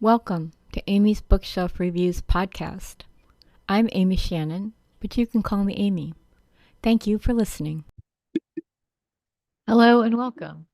Welcome to Amy's Bookshelf Reviews podcast. I'm Amy Shannon, but you can call me Amy. Thank you for listening. Hello and welcome.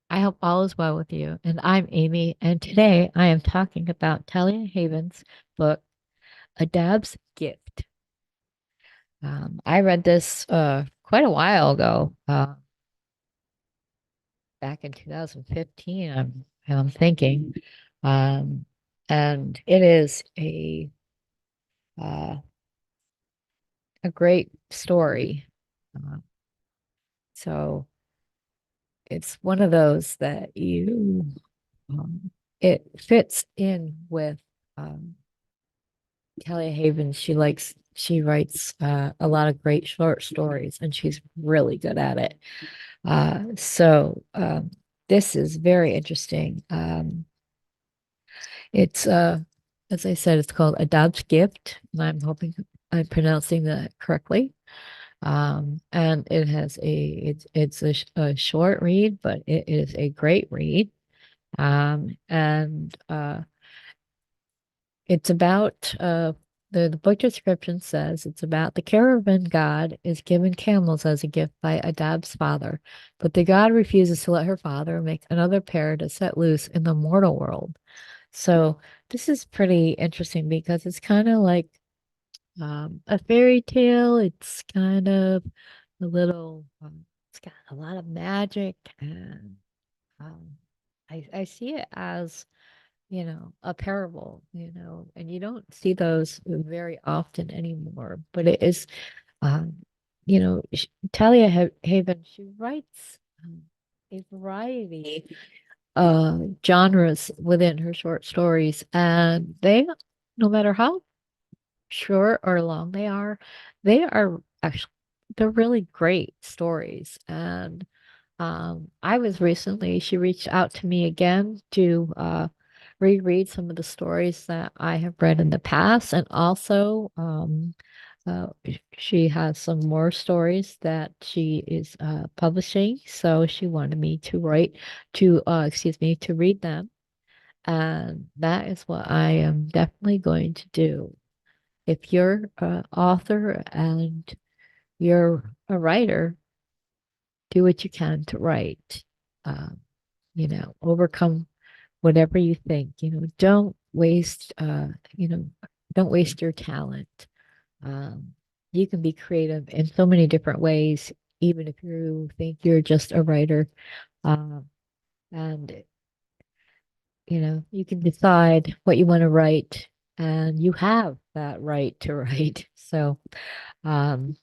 I hope all is well with you. And I'm Amy, and today I am talking about Talia Haven's book, A Dab's Gift. I read this quite a while ago, back in 2015, I'm thinking. Um, and it is uh, a great story. Uh, so it's one of those that it fits in with um, Talia Haven. She writes a lot of great short stories, and she's really good at it. So this is very interesting. It's as I said, it's called A Dobbs Gift, and I'm hoping I'm pronouncing that correctly. And it has a short read, but it is a great read. And It's about the book description says it's about the caravan god is given camels as a gift by Adab's father, but the god refuses to let her father make another pair to set loose in the mortal world. So this is pretty interesting because it's kind of like a fairy tale. It's kind of a little it's got a lot of magic and um, I see it as a parable, and you don't see those very often anymore. But it is, um, Talia Haven, she writes a variety genres within her short stories, and no matter how short or long they are actually they're really great stories. And she reached out to me again to reread some of the stories that I have read in the past. And also, she has some more stories that she is publishing. So she wanted me to to read them. And that is what I am definitely going to do. If you're an author and you're a writer, do what you can to write. Um, overcome whatever you think. You know, don't waste your talent. Um, you can be creative in so many different ways, even if you think you're just a writer. Um, and you can decide what you want to write, and you have that right to write. So, um,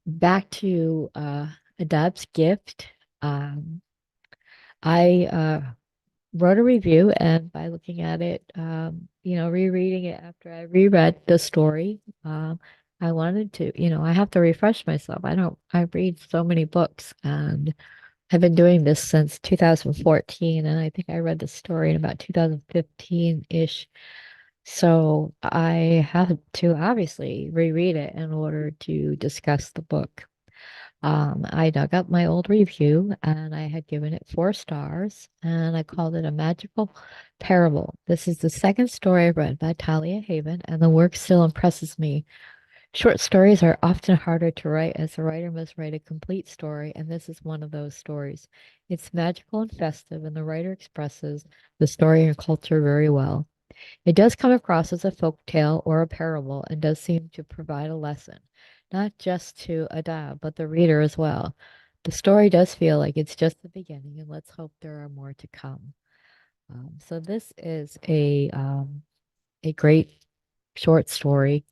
back to Adab's gift. Um, I wrote a review, and by looking at it, rereading it after I reread the story, I wanted to, I have to refresh myself. I read so many books, and I've been doing this since 2014, and I think I read the story in about 2015-ish. So I have to obviously reread it in order to discuss the book. I dug up my old review and I had given it 4 stars and I called it a magical parable. This is the second story I read by Talia Haven, and the work still impresses me. Short stories are often harder to write as the writer must write a complete story, and this is one of those stories. It's magical and festive, and the writer expresses the story and culture very well. It does come across as a folk tale or a parable and does seem to provide a lesson, not just to Ada, but the reader as well. The story does feel like it's just the beginning, and let's hope there are more to come. So this is a great short story,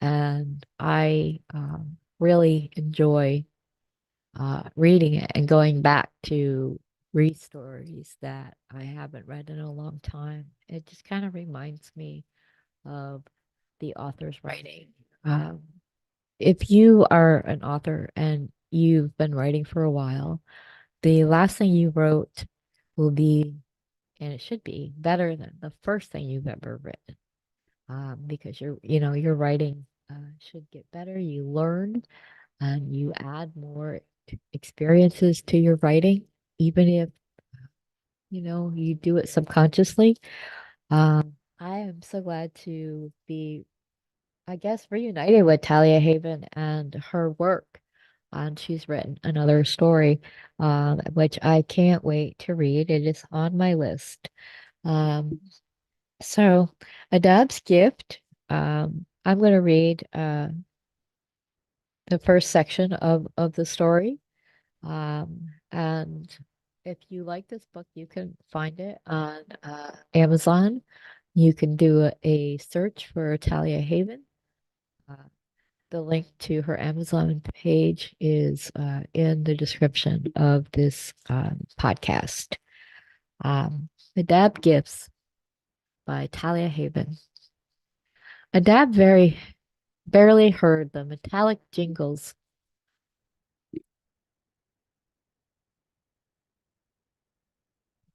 and I really enjoy reading it and going back to read stories that I haven't read in a long time. It just kind of reminds me of the author's writing. Um, if you are an author and you've been writing for a while, the last thing you wrote will be, and it should be, better than the first thing you've ever written. Because your writing should get better. You learn and you add more experiences to your writing, even if you do it subconsciously. I am so glad to be, I guess, reunited with Talia Haven and her work. And she's written another story, which I can't wait to read. It is on my list. Um, so, Adab's Gift. I'm going to read the first section of the story. And if you like this book, you can find it on Amazon. You can do a search for Talia Haven. Uh, the link to her Amazon page is in the description of this podcast. The Dab Gifts by Talia Haven. Adab barely heard the metallic jingles.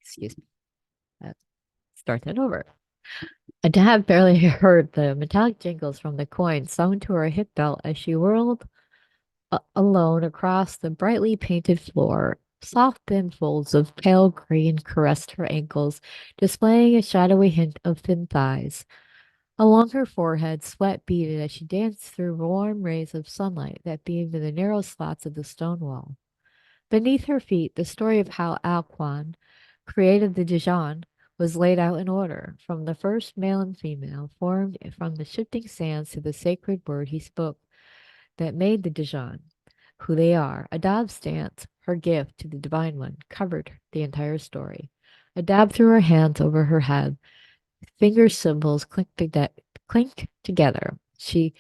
Excuse me. Let's start that over. Adab barely heard the metallic jingles from the coins sewn to her hip belt as she whirled alone across the brightly painted floor. Soft thin folds of pale green caressed her ankles, displaying a shadowy hint of thin thighs. Along her forehead, sweat beaded as she danced through warm rays of sunlight that beamed in the narrow slots of the stone wall. Beneath her feet, the story of how Alquan created the Dijon was laid out in order, from the first male and female, formed from the shifting sands to the sacred word he spoke that made the Dijon who they are. Adab's dance, her gift to the Divine One, covered the entire story. Adab threw her hands over her head. Finger cymbals clinked together. She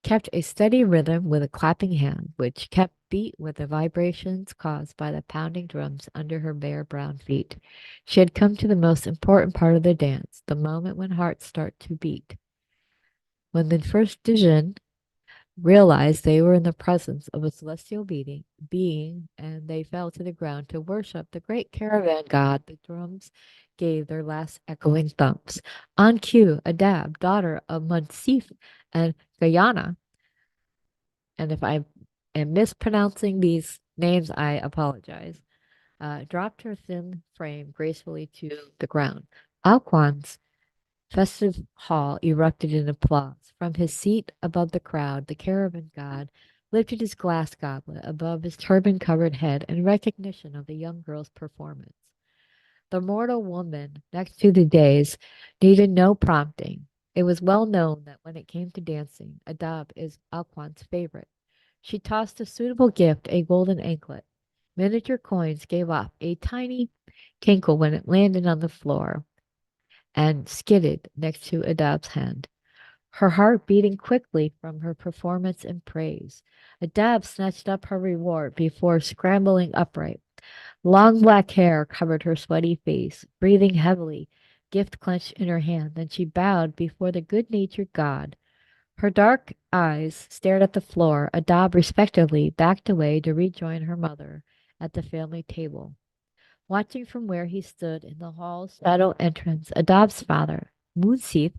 kept a steady rhythm with a clapping hand, which kept beat with the vibrations caused by the pounding drums under her bare brown feet. She had come to the most important part of the dance, the moment when hearts start to beat. When the first Dijon realized they were in the presence of a celestial being, and they fell to the ground to worship the great caravan god, the drums gave their last echoing thumps. On cue, Adab, daughter of Munsif and Guyana, and if I am mispronouncing these names, I apologize, dropped her thin frame gracefully to the ground. Alquan's festive hall erupted in applause. From his seat above the crowd, the caravan god lifted his glass goblet above his turban-covered head in recognition of the young girl's performance. The mortal woman next to the dais needed no prompting. It was well known that when it came to dancing, Adab is Alquan's favorite. She tossed a suitable gift, a golden anklet. Miniature coins gave off a tiny tinkle when it landed on the floor and skidded next to Adab's hand, her heart beating quickly from her performance and praise. Adab snatched up her reward before scrambling upright. Long black hair covered her sweaty face. Breathing heavily, gift clenched in her hand, then she bowed before the good-natured god. Her dark eyes stared at the floor. Adab respectively backed away to rejoin her mother at the family table. Watching from where he stood in the hall's shadow entrance, Adab's father, Munsif,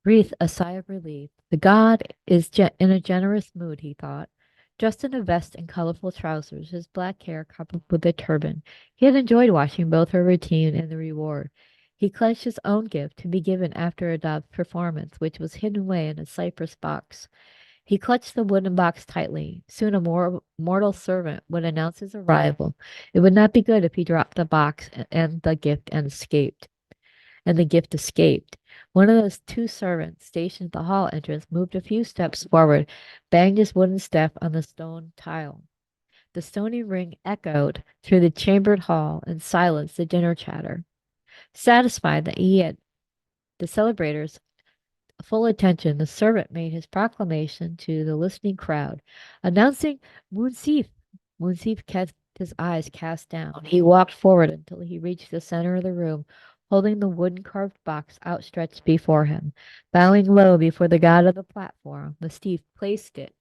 breathed a sigh of relief. The god is in a generous mood, he thought. Dressed in a vest and colorful trousers, his black hair covered with a turban, he had enjoyed watching both her routine and the reward. He clenched his own gift to be given after Adab's performance, which was hidden away in a cypress box. He clutched the wooden box tightly. Soon a mortal servant would announce his arrival. It would not be good if he dropped the box and the gift and escaped. And the gift escaped. One of those two servants stationed at the hall entrance moved a few steps forward, banged his wooden step on the stone tile. The stony ring echoed through the chambered hall and silenced the dinner chatter. Satisfied that he had the celebrators full attention, the servant made his proclamation to the listening crowd, announcing Munsif. Munsif kept his eyes cast down. He walked forward until he reached the center of the room, holding the wooden carved box outstretched before him. Bowing low before the god of the platform, Mustif placed it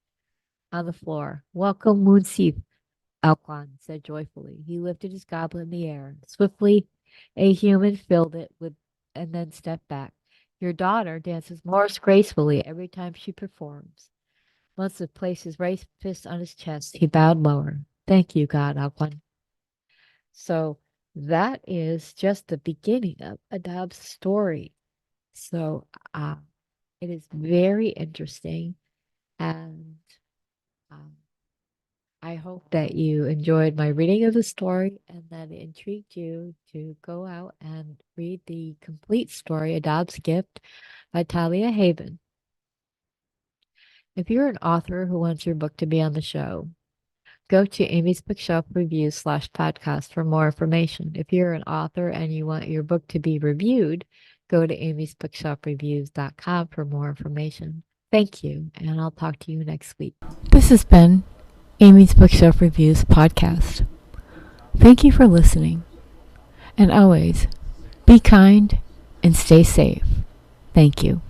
on the floor. Welcome, Munsif, Alquan said joyfully. He lifted his goblet in the air. Swiftly, a human filled it with and then stepped back. Your daughter dances more gracefully every time she performs. Munsif placed his right fist on his chest. He bowed lower. Thank you, God, Alquan. So that is just the beginning of Adab's story. So uh, it is very interesting, and um, I hope that you enjoyed my reading of the story and that it intrigued you to go out and read the complete story, Adab's Gift by Talia Haven. If you're an author who wants your book to be on the show, go to Amy's Bookshelf Reviews /podcast for more information. If you're an author and you want your book to be reviewed, go to amysbookshelfreviews.com for more information. Thank you, and I'll talk to you next week. This has been Amy's Bookshelf Reviews podcast. Thank you for listening. And always, be kind and stay safe. Thank you.